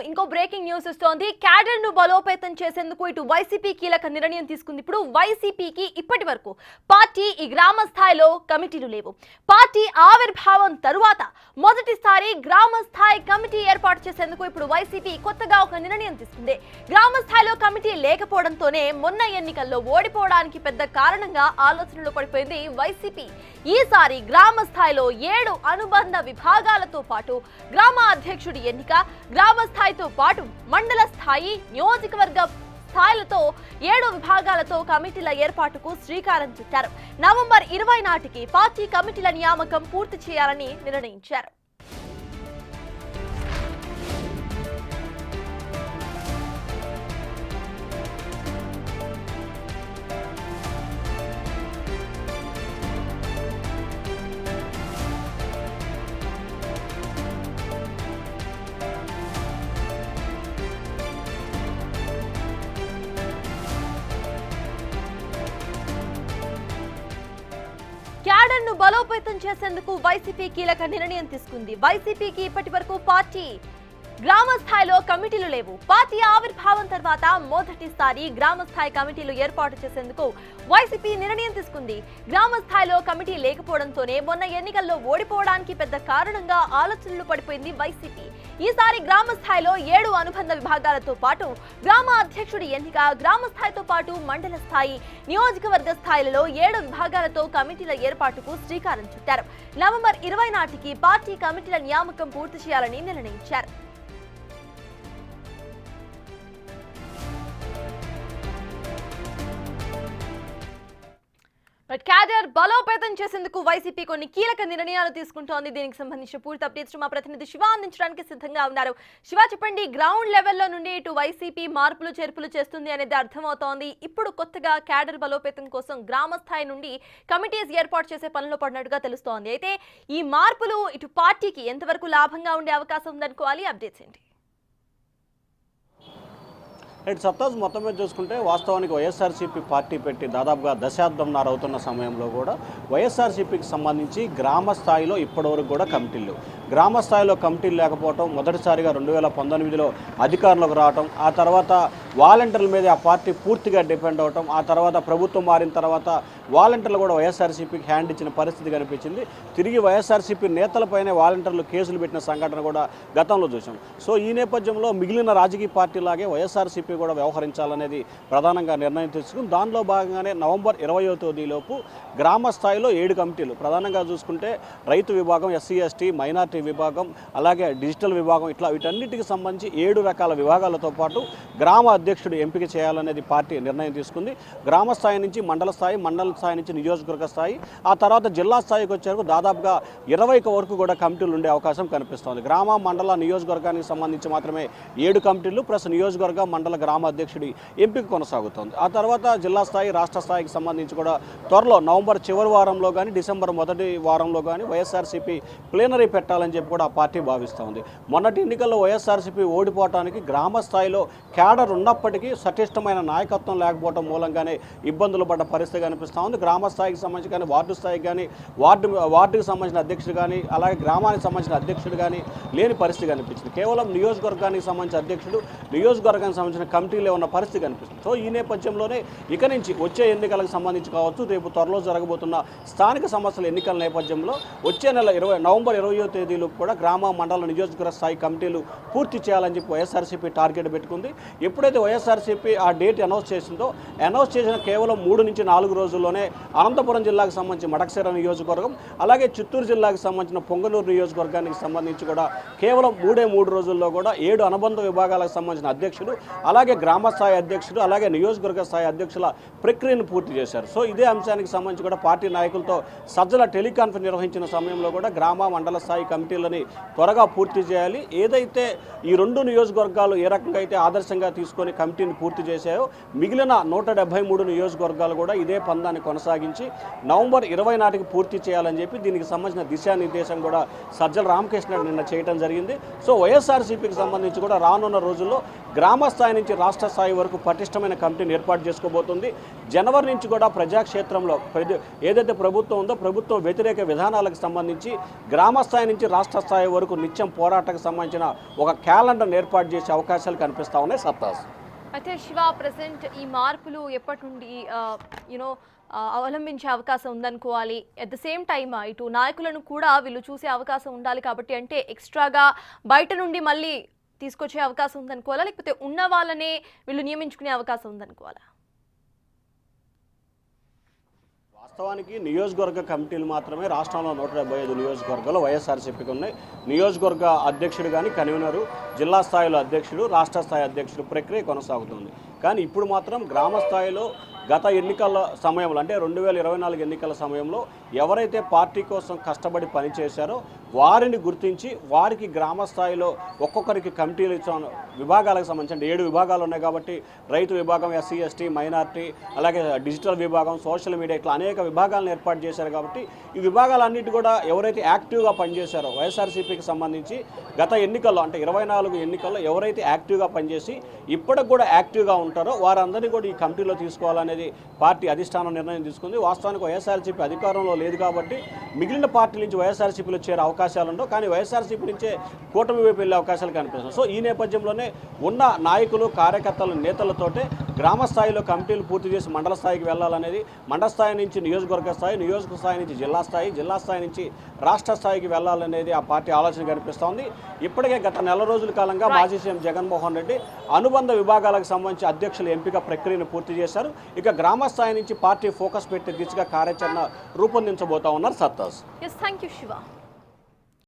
ఇంకో breaking news వస్తోంది. Cadre ను బలోపేతం చేసేందుకు ఇటు వైసీపీ కీలక నిర్ణయం తీసుకుంది. ఇప్పుడు వైసీపీకి ఇప్పటి వరకు పార్టీ ఈ గ్రామ స్థాయిలో కమిటీలు లేవు. పార్టీ ఆవిర్భావం తరువాత మొదటిసారి గ్రామ స్థాయి కమిటీ ఏర్పాటు చేసేందుకు ఇప్పుడు వైసీపీ కొత్తగా ఒక నిర్ణయం తీసుకుంది. గ్రామ స్థాయిలో కమిటీ లేకపోవడంతోనే మొన్న ఎన్నికల్లో ఓడిపోవడానికి పెద్ద కారణంగా ఆలోచనలో పడిపోయింది వైసీపీ. ఈసారి గ్రామ స్థాయిలో 7 అనుబంధ విభాగాలతో పాటు గ్రామ అధ్యక్షుడి ఎన్నిక, గ్రామ స్థాయితో పాటు మండల స్థాయి, నియోజకవర్గ స్థాయిలతో 7 విభాగాలతో కమిటీల ఏర్పాటుకు శ్రీకారం చుట్టారు. నవంబర్ 20 నాటికి పార్టీ కమిటీల నియామకం పూర్తి చేయాలని నిర్ణయించారు. క్యాడర్ ను బలోపేతం చేసేందుకు వైసీపీ కీలక నిర్ణయం తీసుకుంది. వైసీపీకి ఇప్పటి వరకు పార్టీ గ్రామ స్థాయిలో కమిటీలు లేవు. పార్టీ ఆవిర్భావం తర్వాత మొదటిసారి గ్రామ స్థాయి కమిటీలు ఏర్పాటు చేసేందుకు వైసీపీ నిర్ణయం తీసుకుంది. గ్రామ స్థాయిలో కమిటీ లేకపోవడంతోనే మొన్న ఎన్నికల్లో ఓడిపోవడానికి పెద్ద కారణంగా ఆలోచనలు పడిపోయింది వైసీపీ. ఈసారి గ్రామ స్థాయిలో 7 అనుబంధ విభాగాలతో పాటు గ్రామ అధ్యక్షుడి ఎన్నిక, గ్రామ స్థాయితో పాటు మండల స్థాయి, నియోజకవర్గ స్థాయిలలో 7 విభాగాలతో కమిటీల ఏర్పాటుకు శ్రీకారం చుట్టారు. నవంబర్ 20 నాటికి పార్టీ కమిటీల నియామకం పూర్తి చేయాలని నిర్ణయించారు. క్యాడర్ బలోపేతం చేసేందుకు వైసీపీ కొన్ని కీలక నిర్ణయాలు తీసుకుంటోంది. దీనికి సంబంధించిన పూర్తి అప్డేట్స్ మా ప్రతినిధి శివ అందించడానికి సిద్ధంగా ఉన్నారు. శివ, చెప్పండి, గ్రౌండ్ లెవెల్లో నుండి ఇటు వైసీపీ మార్పులు చేర్పులు చేస్తుంది అనేది అర్థమవుతోంది. ఇప్పుడు కొత్తగా క్యాడర్ బలోపేతం కోసం గ్రామ స్థాయి నుండి కమిటీస్ ఏర్పాటు చేసే పనిలో పడినట్టుగా తెలుస్తోంది. అయితే ఈ మార్పులు ఇటు పార్టీకి ఎంతవరకు లాభంగా ఉండే అవకాశం ఉందనుకోవాలి? అప్డేట్స్ ఏంటి? రైట్ సత్తాజ్, మొత్తం మీద చూసుకుంటే వాస్తవానికి వైఎస్ఆర్సీపీ పార్టీ పెట్టి దాదాపుగా దశాబ్దంన్నర అవుతున్న సమయంలో కూడా వైఎస్ఆర్సీపీకి సంబంధించి గ్రామ స్థాయిలో ఇప్పటివరకు కూడా కమిటీలు, గ్రామ స్థాయిలో కమిటీలు లేకపోవడం, మొదటిసారిగా 2019లో అధికారంలోకి రావటం, ఆ తర్వాత వాలంటీర్ల మీద ఆ పార్టీ పూర్తిగా డిపెండ్ అవటం, ఆ తర్వాత ప్రభుత్వం మారిన తర్వాత వాలంటీర్లు కూడా వైఎస్ఆర్సీపీకి హ్యాండ్ ఇచ్చిన పరిస్థితి కనిపించింది. తిరిగి వైఎస్ఆర్సీపీ నేతలపైనే వాలంటీర్లు కేసులు పెట్టిన సంఘటన కూడా గతంలో చూసాం. సో ఈ నేపథ్యంలో మిగిలిన రాజకీయ పార్టీలాగే వైఎస్ఆర్సీపీ కూడా వ్యవహరించాలనేది ప్రధానంగా నిర్ణయం తీసుకుని దానిలో భాగంగానే నవంబర్ 20వ తేదీలోపు గ్రామ స్థాయిలో 7 కమిటీలు, ప్రధానంగా చూసుకుంటే రైతు విభాగం, ఎస్సీ ఎస్టీ, మైనార్టీ విభాగం, అలాగే డిజిటల్ విభాగం, ఇట్లా వీటన్నిటికి సంబంధించి 7 రకాల విభాగాలతో పాటు గ్రామ అధ్యక్షుడు ఎంపిక చేయాలనేది పార్టీ నిర్ణయం తీసుకుంది. గ్రామ స్థాయి నుంచి మండల స్థాయి, మండల స్థాయి నుంచి నియోజకవర్గ స్థాయి, ఆ తర్వాత జిల్లా స్థాయికి వచ్చేందుకు దాదాపుగా 20 వరకు కూడా కమిటీలు ఉండే అవకాశం కనిపిస్తోంది. గ్రామ, మండల, నియోజకవర్గానికి సంబంధించి మాత్రమే 7 కమిటీలు ప్లస్ నియోజకవర్గ, మండల, గ్రామ అధ్యక్షుడి ఎంపిక కొనసాగుతోంది. ఆ తర్వాత జిల్లా స్థాయి, రాష్ట్ర స్థాయికి సంబంధించి కూడా త్వరలో నవంబర్ చివరి వారంలో కానీ డిసెంబర్ మొదటి వారంలో కానీ వైఎస్ఆర్సీపీ ప్లీనరీ పెట్టాలని చెప్పి కూడా ఆ పార్టీ భావిస్తోంది. మొన్నటి ఎన్నికల్లో వైఎస్ఆర్సీపీ ఓడిపోవడానికి గ్రామ స్థాయిలో క్యాడర్ ఉన్నప్పటికీ సటిష్టమైన నాయకత్వం లేకపోవడం మూలంగానే ఇబ్బందులు పడ్డ పరిస్థితి కనిపిస్తూ ఉంది. గ్రామ స్థాయికి సంబంధించి కానీ, వార్డు స్థాయికి కానీ, వార్డుకి సంబంధించిన అధ్యక్షుడు కానీ, అలాగే గ్రామానికి సంబంధించిన అధ్యక్షుడు కానీ లేని పరిస్థితి కనిపించింది. కేవలం నియోజకవర్గానికి సంబంధించిన అధ్యక్షుడు, నియోజకవర్గానికి సంబంధించిన కమిటీలో ఉన్న పరిస్థితి కనిపిస్తుంది. సో ఈ నేపథ్యంలోనే ఇక నుంచి వచ్చే ఎన్నికలకు సంబంధించి కావచ్చు, రేపు త్వరలో జరగబోతున్న స్థానిక సంస్థల ఎన్నికల నేపథ్యంలో వచ్చే నెల నవంబర్ 20వ తేదీలో కూడా గ్రామ, మండల, నియోజకవర్గ స్థాయి కమిటీలు పూర్తి చేయాలని చెప్పి వైఎస్ఆర్సీపీ టార్గెట్ పెట్టుకుంది. ఎప్పుడైతే వైఎస్ఆర్సీపీ ఆ డేట్ అనౌన్స్ చేసిందో, అనౌన్స్ చేసిన కేవలం 3 నుంచి 4 రోజుల్లోనే అనంతపురం జిల్లాకు సంబంధించి మడకశిర నియోజకవర్గం, అలాగే చిత్తూరు జిల్లాకు సంబంధించిన పొంగనూరు నియోజకవర్గానికి సంబంధించి కూడా కేవలం 3 రోజుల్లో కూడా 7 అనుబంధ విభాగాలకు సంబంధించిన అధ్యక్షుడు, అలాగే గ్రామ స్థాయి అధ్యక్షుడు, అలాగే నియోజకవర్గ స్థాయి అధ్యక్షుల ప్రక్రియను పూర్తి చేశారు. సో ఇదే అంశానికి సంబంధించి కూడా పార్టీ నాయకులతో సజ్జల టెలికాన్ఫరెన్స్ నిర్వహించిన సమయంలో కూడా గ్రామ, మండల స్థాయి కమిటీలని త్వరగా పూర్తి చేయాలి. ఏదైతే ఈ 2 నియోజకవర్గాలు ఏ రకంగా అయితే ఆదర్శంగా తీసుకొని కమిటీని పూర్తి చేశాయో, మిగిలిన 173 నియోజకవర్గాలు కూడా ఇదే పందాన్ని కొనసాగించి నవంబర్ 20 నాటికి పూర్తి చేయాలని చెప్పి దీనికి సంబంధించిన దిశానిర్దేశం కూడా సజ్జల రామకృష్ణ నిన్న చేయడం జరిగింది. సో వైఎస్ఆర్సీపీకి సంబంధించి కూడా రానున్న రోజుల్లో గ్రామ స్థాయి నుంచి రాష్ట్ర స్థాయి వరకు పటిష్టమైన కమిటీని ఏర్పాటు చేసుకోబోతుంది. జనవరి నుంచి కూడా ప్రజాక్షేత్రంలో ఏదైతే ప్రభుత్వం ఉందో ప్రభుత్వం వ్యతిరేక విధానాలకు సంబంధించి గ్రామ స్థాయి నుంచి రాష్ట్ర స్థాయి వరకు నిత్యం పోరాటకు సంబంధించిన ఒక క్యాలెండర్ ఏర్పాటు చేసే అవకాశాలు కనిపిస్తూ ఉన్నాయి సత్తాస్. అయితే శివ, ప్రెసెంట్ ఈ మార్పులు ఎప్పటి నుండి యూనో అవలంబించే అవకాశం ఉందనుకోవాలి? ఎట్ ద సేమ్ టైమ్ ఇటు నాయకులను కూడా వీళ్ళు చూసే అవకాశం ఉండాలి కాబట్టి, అంటే ఎక్స్ట్రాగా బయట నుండి మళ్ళీ తీసుకొచ్చే అవకాశం ఉందనుకోవాలా, లేకపోతే ఉన్న వాళ్ళనే వీళ్ళు నియమించుకునే అవకాశం ఉందనుకోవాలా? వాస్తవానికి నియోజకవర్గ కమిటీలు మాత్రమే రాష్ట్రంలో 175 నియోజకవర్గాలు వైఎస్ఆర్సీపీకి ఉన్నాయి. నియోజకవర్గ అధ్యక్షుడు కానీ కన్వీనరు, జిల్లా స్థాయిలో అధ్యక్షుడు, రాష్ట్ర స్థాయి అధ్యక్షుడు ప్రక్రియ కొనసాగుతుంది. కానీ ఇప్పుడు మాత్రం గ్రామ స్థాయిలో గత ఎన్నికల సమయంలో అంటే 2024 ఎన్నికల సమయంలో ఎవరైతే పార్టీ కోసం కష్టపడి పనిచేశారో వారిని గుర్తించి వారికి గ్రామ స్థాయిలో ఒక్కొక్కరికి కమిటీలు విభాగాలకు సంబంధించి 7 విభాగాలు ఉన్నాయి కాబట్టి రైతు విభాగం, ఎస్సీ ఎస్టీ, మైనార్టీ, అలాగే డిజిటల్ విభాగం, సోషల్ మీడియా, ఇట్లా అనేక విభాగాలను ఏర్పాటు చేశారు. కాబట్టి ఈ విభాగాలన్నిటి కూడా ఎవరైతే యాక్టివ్గా పనిచేశారో వైఎస్ఆర్సీపీకి సంబంధించి గత ఎన్నికల్లో అంటే 24 ఎన్నికల్లో ఎవరైతే యాక్టివ్గా పనిచేసి ఇప్పటికి కూడా యాక్టివ్గా ఉంటారో వారందరినీ కూడా ఈ కమిటీలో తీసుకోవాలనేది పార్టీ అధిష్టానం నిర్ణయం తీసుకుంది. వాస్తవానికి వైఎస్ఆర్సీపీ అధికారంలో లేదు కాబట్టి మిగిలిన పార్టీల నుంచి వైఎస్ఆర్సీపీలో చేరే అవకాశాలు ఉండవు. కానీ వైఎస్ఆర్సీపీ నుంచే కూటమి వైపు వెళ్ళే అవకాశాలు కనిపిస్తున్నాయి. సో ఈ నేపథ్యంలోనే ఉన్న నాయకులు, కార్యకర్తలు, నేతలతోటే గ్రామ స్థాయిలో కమిటీలు పూర్తి చేసి మండల స్థాయికి వెళ్ళాలనేది, మండల స్థాయి నుంచి నియోజకవర్గ స్థాయి, నియోజకవర్గ స్థాయి నుంచి జిల్లా స్థాయి, జిల్లా స్థాయి నుంచి రాష్ట్ర స్థాయికి వెళ్ళాలనేది ఆ పార్టీ ఆలోచన కనిపిస్తోంది. ఇప్పటికే గత నెల రోజుల కాలంగా మాజీ సీఎం జగన్మోహన్ రెడ్డి అనుబంధ విభాగాలకు సంబంధించి అధ్యక్షుల ఎంపిక ప్రక్రియను పూర్తి చేశారు. ఇక గ్రామ స్థాయి నుంచి పార్టీ ఫోకస్ పెట్టే దిశగా కార్యాచరణ రూపొందించబోతా ఉన్నారు సత్తాస్. Yes, thank you, Shiva.